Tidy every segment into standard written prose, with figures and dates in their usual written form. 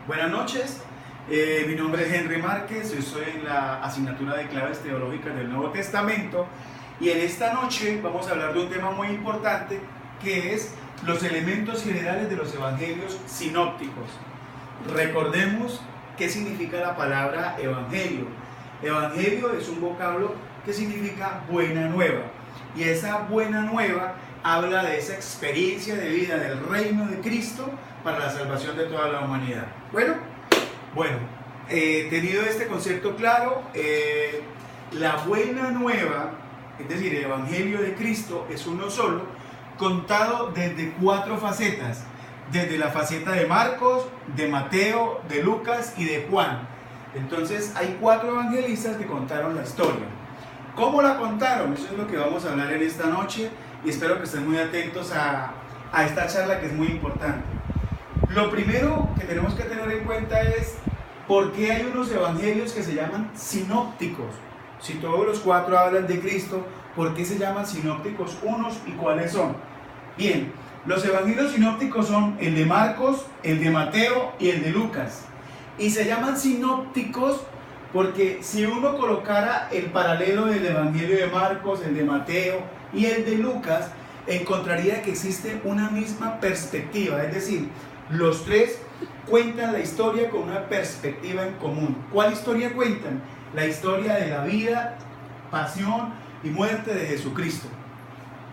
Buenas noches, mi nombre es Henry Márquez, yo soy en la asignatura de claves teológicas del Nuevo Testamento y en esta noche vamos a hablar de un tema muy importante que es los elementos generales de los evangelios sinópticos. Recordemos qué significa la palabra evangelio. Evangelio es un vocablo que significa buena nueva y esa buena nueva habla de esa experiencia de vida del reino de Cristo para la salvación de toda la humanidad. Bueno, tenido este concepto claro, la buena nueva, es decir, el evangelio de Cristo es uno solo, contado desde 4 facetas, desde la faceta de Marcos, de Mateo, de Lucas y de Juan. Entonces hay 4 evangelistas que contaron la historia. ¿Cómo la contaron? Eso es lo que vamos a hablar en esta noche y espero que estén muy atentos a esta charla que es muy importante. Lo primero que tenemos que tener en cuenta es por qué hay unos evangelios que se llaman sinópticos. Si todos los 4 hablan de Cristo, ¿por qué se llaman sinópticos unos y cuáles son? Bien, los evangelios sinópticos son el de Marcos, el de Mateo y el de Lucas. Y se llaman sinópticos porque si uno colocara el paralelo del evangelio de Marcos, el de Mateo y el de Lucas, encontraría que existe una misma perspectiva, es decir, los 3 cuentan la historia con una perspectiva en común. ¿Cuál historia cuentan? La historia de la vida, pasión y muerte de Jesucristo.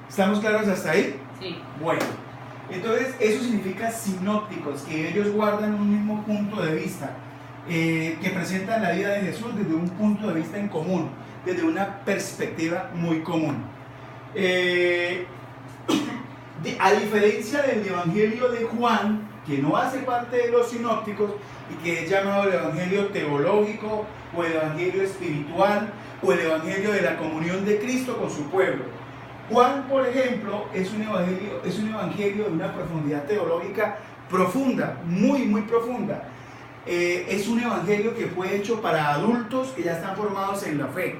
¿Estamos claros hasta ahí? Sí. Bueno, entonces eso significa sinópticos, que ellos guardan un mismo punto de vista, que presentan la vida de Jesús desde un punto de vista en común, desde una perspectiva muy común. A diferencia del evangelio de Juan, que no hace parte de los sinópticos y que es llamado el evangelio teológico o el evangelio espiritual o el evangelio de la comunión de Cristo con su pueblo. Juan, por ejemplo, es un evangelio de una profundidad teológica profunda, muy profunda. Es un evangelio que fue hecho para adultos que ya están formados en la fe.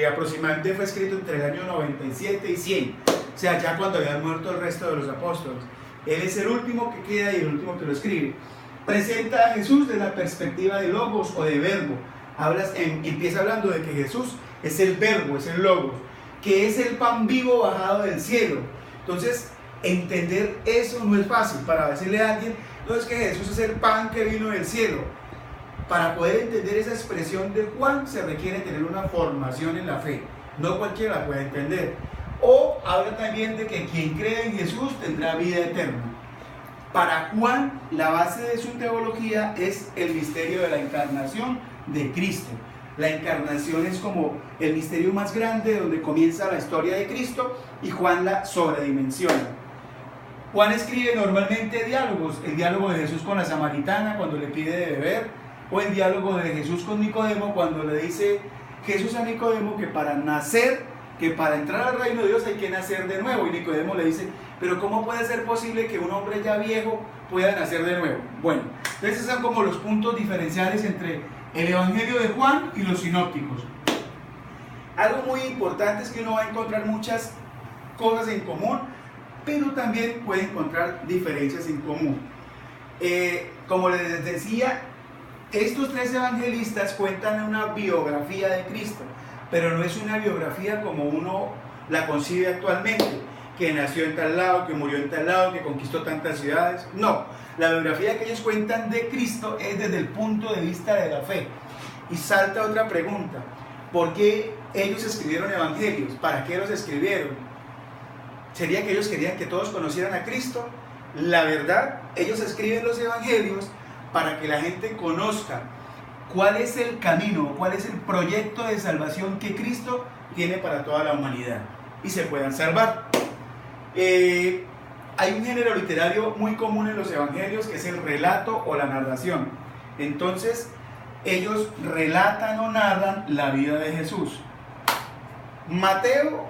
Aproximadamente fue escrito entre el año 97 y 100, o sea, ya cuando habían muerto el resto de los apóstoles. Él es el último que queda y el último que lo escribe. Presenta a Jesús desde la perspectiva de logos o de verbo. Empieza hablando de que Jesús es el verbo, es el logos, que es el pan vivo bajado del cielo. Entonces, entender eso no es fácil. Para decirle a alguien, no es que Jesús es el pan que vino del cielo. Para poder entender esa expresión de Juan se requiere tener una formación en la fe. No cualquiera la puede entender. O habla también de que quien cree en Jesús tendrá vida eterna. Para Juan, la base de su teología es el misterio de la encarnación de Cristo. La encarnación es como el misterio más grande donde comienza la historia de Cristo y Juan la sobredimensiona. Juan escribe normalmente diálogos, el diálogo de Jesús con la samaritana cuando le pide de beber, o el diálogo de Jesús con Nicodemo cuando le dice Jesús a Nicodemo que para entrar al reino de Dios hay que nacer de nuevo, y Nicodemo le dice, pero ¿cómo puede ser posible que un hombre ya viejo pueda nacer de nuevo? Bueno, entonces esos son como los puntos diferenciales entre el evangelio de Juan y los sinópticos. Algo muy importante es que uno va a encontrar muchas cosas en común, pero también puede encontrar diferencias en común. Como les decía, estos 3 evangelistas cuentan una biografía de Cristo, pero no es una biografía como uno la concibe actualmente, que nació en tal lado, que murió en tal lado, que conquistó tantas ciudades. No, la biografía que ellos cuentan de Cristo es desde el punto de vista de la fe. Y salta otra pregunta: ¿por qué ellos escribieron evangelios? ¿Para qué los escribieron? ¿Sería que ellos querían que todos conocieran a Cristo? La verdad, ellos escriben los evangelios para que la gente conozca cuál es el camino, cuál es el proyecto de salvación que Cristo tiene para toda la humanidad y se puedan salvar. Hay un género literario muy común en los evangelios que es el relato o la narración. Entonces, ellos relatan o narran la vida de Jesús. Mateo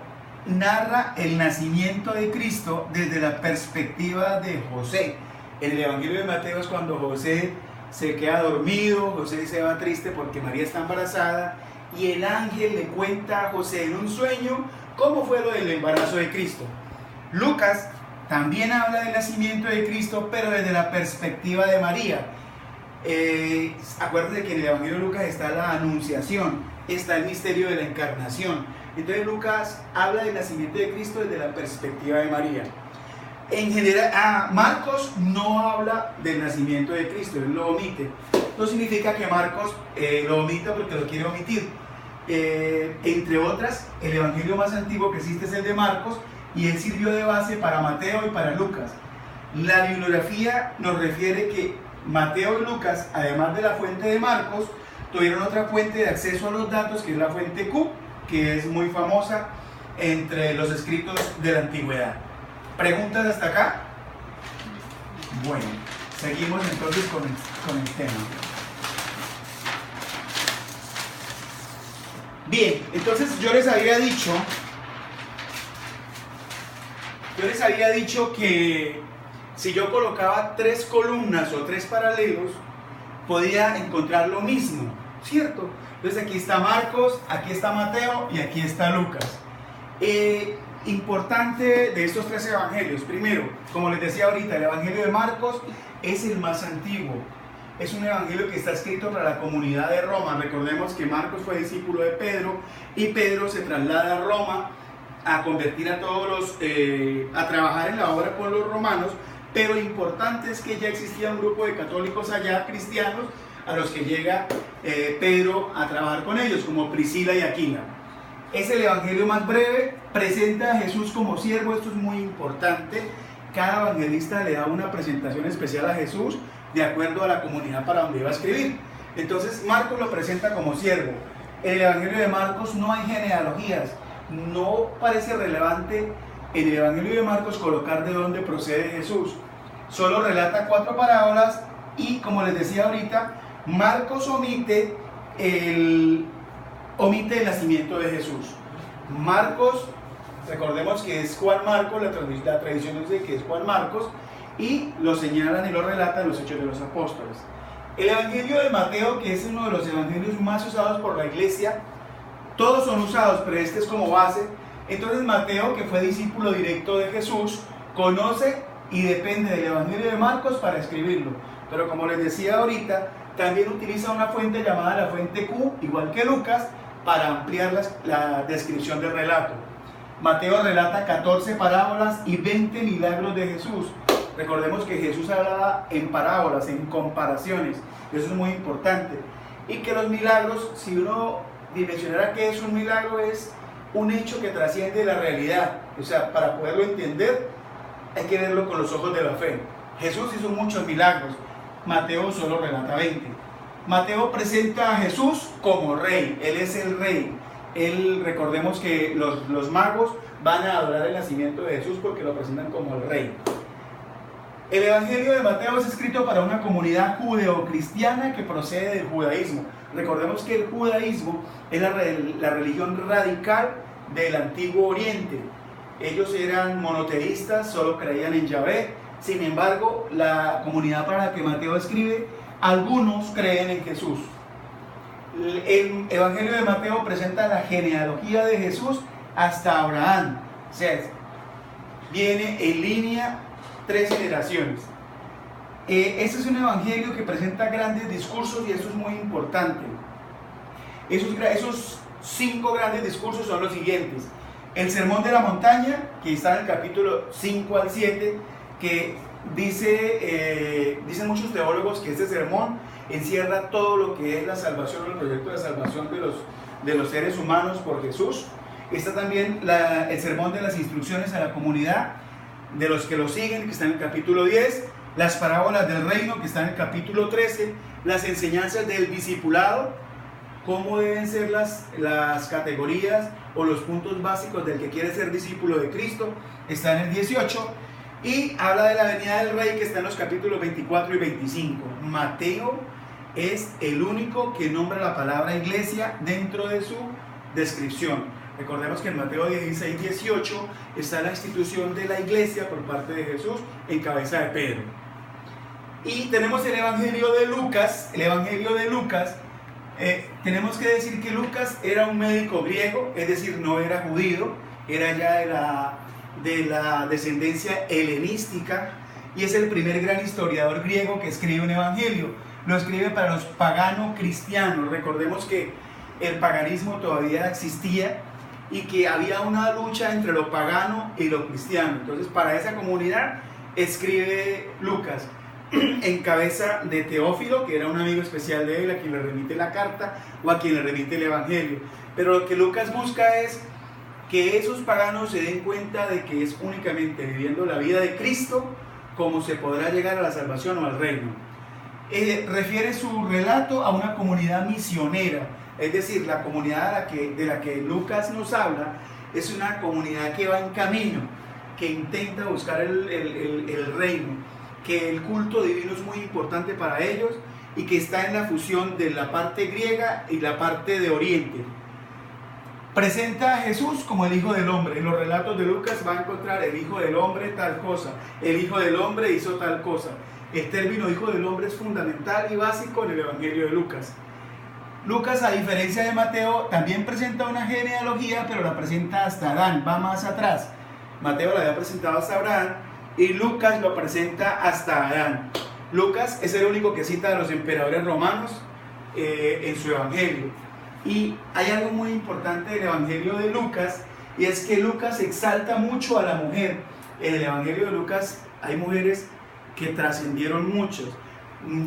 narra el nacimiento de Cristo desde la perspectiva de José. En el evangelio de Mateo es cuando José se queda dormido, José se va triste porque María está embarazada y el ángel le cuenta a José en un sueño cómo fue lo del embarazo de Cristo. Lucas también habla del nacimiento de Cristo, pero desde la perspectiva de María. Acuérdense que en el Evangelio de Lucas está la anunciación, está el misterio de la encarnación. Entonces Lucas habla del nacimiento de Cristo desde la perspectiva de María. En general, Marcos no habla del nacimiento de Cristo, él lo omite. No significa que Marcos lo omita porque lo quiere omitir. Entre otras, el evangelio más antiguo que existe es el de Marcos, y él sirvió de base para Mateo y para Lucas. La bibliografía nos refiere que Mateo y Lucas, además de la fuente de Marcos, tuvieron otra fuente de acceso a los datos, que es la fuente Q, que es muy famosa entre los escritos de la antigüedad. ¿Preguntas hasta acá? Bueno, seguimos entonces con el tema. Bien, entonces yo les había dicho que si yo colocaba 3 columnas o 3 paralelos, podía encontrar lo mismo, ¿cierto? Entonces aquí está Marcos, aquí está Mateo y aquí está Lucas. Importante de estos 3 evangelios: primero, como les decía ahorita, el evangelio de Marcos es el más antiguo. Es un evangelio que está escrito para la comunidad de Roma. Recordemos que Marcos fue discípulo de Pedro, y Pedro se traslada a Roma a convertir a todos a trabajar en la obra con los romanos. Pero lo importante es que ya existía un grupo de católicos allá, cristianos, a los que llega Pedro a trabajar con ellos, como Priscila y Aquila. Es el evangelio más breve, presenta a Jesús como siervo. Esto es muy importante. Cada evangelista le da una presentación especial a Jesús de acuerdo a la comunidad para donde iba a escribir. Entonces Marcos lo presenta como siervo. En el evangelio de Marcos no hay genealogías. No parece relevante en el evangelio de Marcos colocar de dónde procede Jesús. Solo relata 4 parábolas, y como les decía ahorita, Marcos omite el nacimiento de Jesús. Marcos, recordemos que es Juan Marcos, la tradición dice que es Juan Marcos, y lo señalan y lo relatan los Hechos de los Apóstoles. El evangelio de Mateo, que es uno de los evangelios más usados por la iglesia, todos son usados, pero este es como base. Entonces Mateo, que fue discípulo directo de Jesús, conoce y depende del evangelio de Marcos para escribirlo. Pero como les decía ahorita, también utiliza una fuente llamada la fuente Q, igual que Lucas, para ampliar la descripción del relato. Mateo relata 14 parábolas y 20 milagros de Jesús. Recordemos que Jesús hablaba en parábolas, en comparaciones. Eso es muy importante. Y que los milagros, si uno dimensionara qué es un milagro, es un hecho que trasciende la realidad. O sea, para poderlo entender, hay que verlo con los ojos de la fe. Jesús hizo muchos milagros. Mateo solo relata 20. Mateo presenta a Jesús como rey. Él es el rey. Recordemos que los magos van a adorar el nacimiento de Jesús porque lo presentan como el rey. El evangelio de Mateo es escrito para una comunidad judeocristiana que procede del judaísmo. Recordemos que el judaísmo es la religión radical del antiguo oriente. Ellos eran monoteístas, solo creían en Yahvé. Sin embargo, la comunidad para la que Mateo escribe, algunos creen en Jesús. El evangelio de Mateo presenta la genealogía de Jesús hasta Abraham. O sea, viene en línea 3 generaciones. Este es un evangelio que presenta grandes discursos, y eso es muy importante. Esos 5 grandes discursos son los siguientes: el sermón de la montaña, que está en el capítulo 5 al 7, que dicen muchos teólogos que este sermón encierra todo lo que es la salvación, el proyecto de salvación de los seres humanos por Jesús. Está también el sermón de las instrucciones a la comunidad de los que lo siguen, que está en el capítulo 10, las parábolas del reino, que está en el capítulo 13, las enseñanzas del discipulado, cómo deben ser las categorías o los puntos básicos del que quiere ser discípulo de Cristo, está en el 18, y habla de la venida del rey, que está en los capítulos 24 y 25. Mateo es el único que nombra la palabra iglesia dentro de su descripción. Recordemos que en Mateo 16, 18 está la institución de la iglesia por parte de Jesús en cabeza de Pedro. Y tenemos el evangelio de Lucas. Tenemos que decir que Lucas era un médico griego, es decir, no era judío, era ya de la descendencia helenística, y es el primer gran historiador griego que escribe un evangelio. lo escribe para los paganos cristianos. Recordemos que el paganismo todavía existía y que había una lucha entre lo pagano y lo cristiano. Entonces, para esa comunidad escribe Lucas en cabeza de Teófilo, que era un amigo especial de él, a quien le remite la carta o a quien le remite el Evangelio. Pero lo que Lucas busca es que esos paganos se den cuenta de que es únicamente viviendo la vida de Cristo como se podrá llegar a la salvación o al reino. Refiere su relato a una comunidad misionera, es decir, la comunidad de la que Lucas nos habla es una comunidad que va en camino, que intenta buscar el reino, que el culto divino es muy importante para ellos y que está en la fusión de la parte griega y la parte de Oriente. Presenta a Jesús como el Hijo del Hombre. En los relatos de Lucas va a encontrar el Hijo del Hombre tal cosa, el Hijo del Hombre hizo tal cosa. El término Hijo del Hombre es fundamental y básico en el Evangelio de Lucas. Lucas, a diferencia de Mateo, también presenta una genealogía, pero la presenta hasta Adán, va más atrás. Mateo la había presentado hasta Abraham y Lucas lo presenta hasta Adán. Lucas es el único que cita a los emperadores romanos en su Evangelio. Y hay algo muy importante del Evangelio de Lucas, y es que Lucas exalta mucho a la mujer. En el Evangelio de Lucas hay mujeres que trascendieron muchos.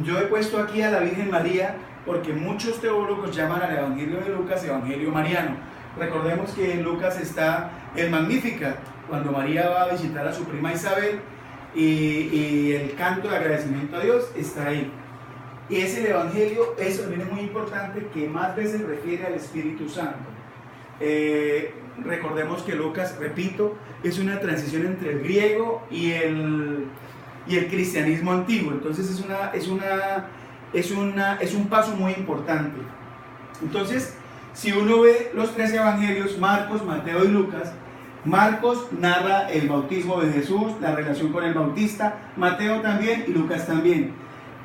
Yo he puesto aquí a la Virgen María porque muchos teólogos llaman al Evangelio de Lucas Evangelio Mariano. Recordemos que en Lucas está el Magnificat, cuando María va a visitar a su prima Isabel, y el canto de agradecimiento a Dios está ahí. Y es el Evangelio, eso también es muy importante, que más veces refiere al Espíritu Santo. Recordemos que Lucas, repito, es una transición entre el griego y el cristianismo antiguo. Entonces es un paso muy importante. Entonces, si uno ve los tres evangelios, Marcos, Mateo y Lucas, Marcos narra el bautismo de Jesús, la relación con el Bautista, Mateo también y Lucas también.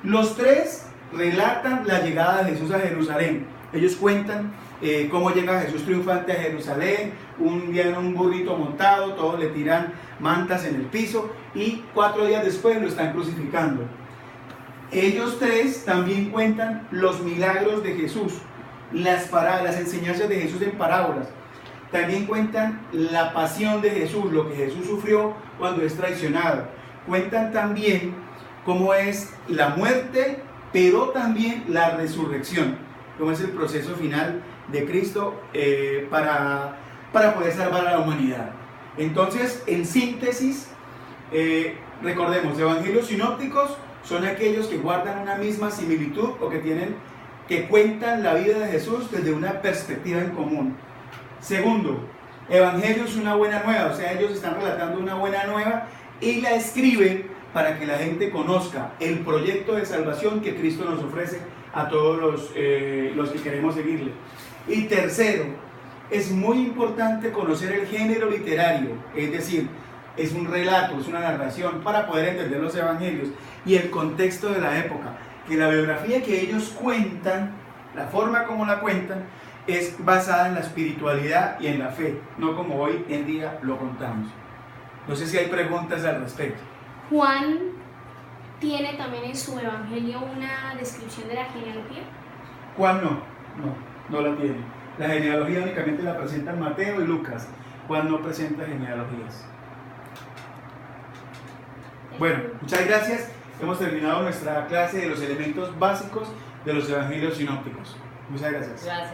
Los tres relatan la llegada de Jesús a Jerusalén. Ellos cuentan cómo llega Jesús triunfante a Jerusalén, un día en un burrito montado, todos le tiran mantas en el piso y 4 días después lo están crucificando. Ellos tres también cuentan los milagros de Jesús, las enseñanzas de Jesús en parábolas. También cuentan la pasión de Jesús, lo que Jesús sufrió cuando es traicionado. Cuentan también cómo es la muerte, pero también la resurrección, cómo es el proceso final de Cristo para poder salvar a la humanidad. Entonces, en síntesis, recordemos, evangelios sinópticos son aquellos que guardan una misma similitud o que cuentan la vida de Jesús desde una perspectiva en común. Segundo, evangelio es una buena nueva, o sea, ellos están relatando una buena nueva y la escriben para que la gente conozca el proyecto de salvación que Cristo nos ofrece a todos los que queremos seguirle. Y tercero, es muy importante conocer el género literario, es decir, es un relato, es una narración para poder entender los evangelios y el contexto de la época, que la biografía que ellos cuentan, la forma como la cuentan, es basada en la espiritualidad y en la fe, no como hoy en día lo contamos. No sé si hay preguntas al respecto. Juan tiene también en su evangelio una descripción de la genealogía. Juan no la tiene. La genealogía únicamente la presentan Mateo y Lucas. Juan no presenta genealogías. Bueno, muchas gracias. Hemos terminado nuestra clase de los elementos básicos de los evangelios sinópticos. Muchas gracias.